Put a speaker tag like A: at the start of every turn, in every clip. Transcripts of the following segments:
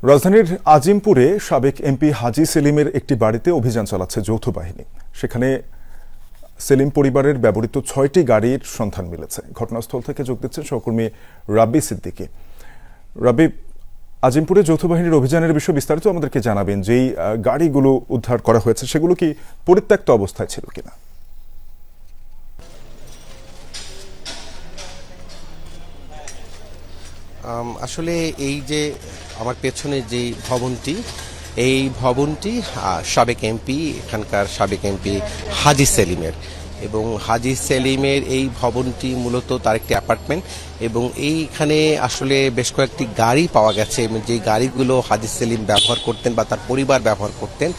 A: রাজধানীর আজিমপুরে সাবেক এমপি হাজী সেলিমের একটি বাড়িতে অভিযান চালাচ্ছে যৌথ বাহিনী। সেখানে সেলিম পরিবারের ব্যবহৃত ৬টি গাড়ির সন্ধান মিলেছে। ঘটনাস্থল থেকে যোগ দিচ্ছেন সহকর্মী রাব্বি সিদ্দিকী। রাব্বি, আজিমপুরে যৌথ বাহিনীর অভিযানের বিষয়ে বিস্তারিত আমাদেরকে জানাবেন। যেই গাড়িগুলো উদ্ধার করা হয়েছে সেগুলো কি পরিত্যক্ত অবস্থায় ছিল কিনা?
B: আসলে এই যে আমার পেছনে যে ভবনটি, এই ভবনটি সাবেক এমপি, এখানকার সাবেক এমপি হাজী সেলিমের, এবং হাজী সেলিমের এই ভবনটি মূলত তার একটি অ্যাপার্টমেন্ট, এবং এইখানে আসলে বেশ কয়েকটি গাড়ি পাওয়া গেছে যে গাড়িগুলো হাজী সেলিম ব্যবহার করতেন বা তার পরিবার ব্যবহার করতেন।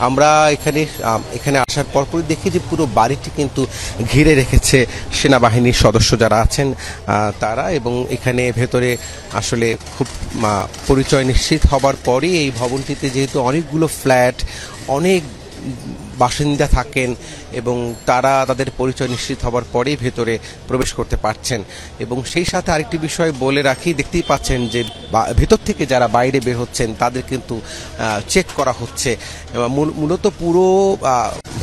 B: আমরা এখানে আসার পরপরই দেখি যে পুরো বাড়িটি কিন্তু ঘিরে রেখেছে সেনাবাহিনীর সদস্য যারা আছেন তারা, এবং এখানে ভেতরে আসলে খুব পরিচয় নিশ্চিত হবার পরই এই ভবনটিতে যেহেতু অনেকগুলো ফ্ল্যাট, অনেক বাসিন্দা থাকেন এবং তারা তাদের পরিচয় নিশ্চিত হবার পরেই ভেতরে প্রবেশ করতে পারছেন। এবং সেই সাথে আরেকটি বিষয় বলে রাখি, দেখতেই পাচ্ছেন যে ভেতর থেকে যারা বাইরে বের হচ্ছেন তাদের কিন্তু চেক করা হচ্ছে। মূলত পুরো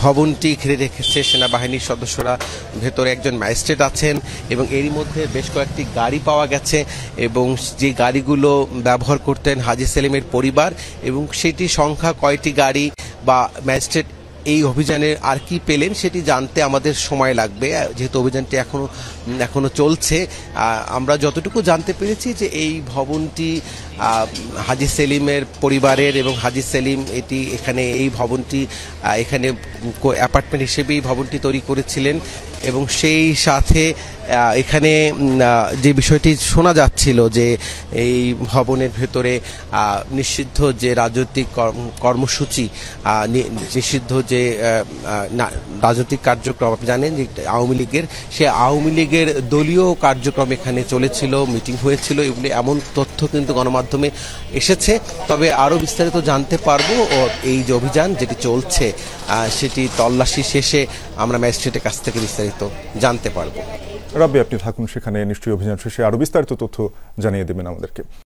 B: ভবনটি ঘিরে রেখেছে সেনাবাহিনীর সদস্যরা। ভেতরে একজন ম্যাজিস্ট্রেট আছেন এবং এরই মধ্যে বেশ কয়েকটি গাড়ি পাওয়া গেছে, এবং যে গাড়িগুলো ব্যবহার করতেন হাজী সেলিমের পরিবার, এবং সেটি সংখ্যা কয়টি গাড়ি বা ম্যাজিস্ট্রেট এই অভিযানে আর কি পেলেন সেটি জানতে আমাদের সময় লাগবে, যেহেতু অভিযানটি এখনো চলছে। আমরা যতটুকু জানতে পেরেছি যে এই ভবনটি হাজী সেলিমের পরিবারের, এবং হাজী সেলিম এই ভবনটি এখানে অ্যাপার্টমেন্ট হিসেবেই ভবনটি তৈরি করেছিলেন। এবং সেই সাথে এখানে যে বিষয়টি শোনা যাচ্ছিল যে এই ভবনের ভেতরে নিষিদ্ধ যে রাজনৈতিক কর্মসূচি, নিষিদ্ধ যে রাজনৈতিক কার্যক্রম, আপনি জানেন যে আওয়ামী লীগের, সে আওয়ামী লীগের দলীয় কার্যক্রম এখানে চলেছিল, মিটিং হয়েছিল, এগুলি এমন তথ্য কিন্তু গণমাধ্যমে এসেছে। তবে আরও বিস্তারিত জানতে পারবো এই যে অভিযান যেটি চলছে সেটি তল্লাশি শেষে আমরা ম্যাজিস্ট্রেটের কাছ থেকে বিস্তারিত জানতে পারবো।
A: রাব্বি, আপনি থাকুন সেখানে, নিশ্চয়ই অভিযান শেষে আরো বিস্তারিত তথ্য জানিয়ে দেবেন আমাদেরকে।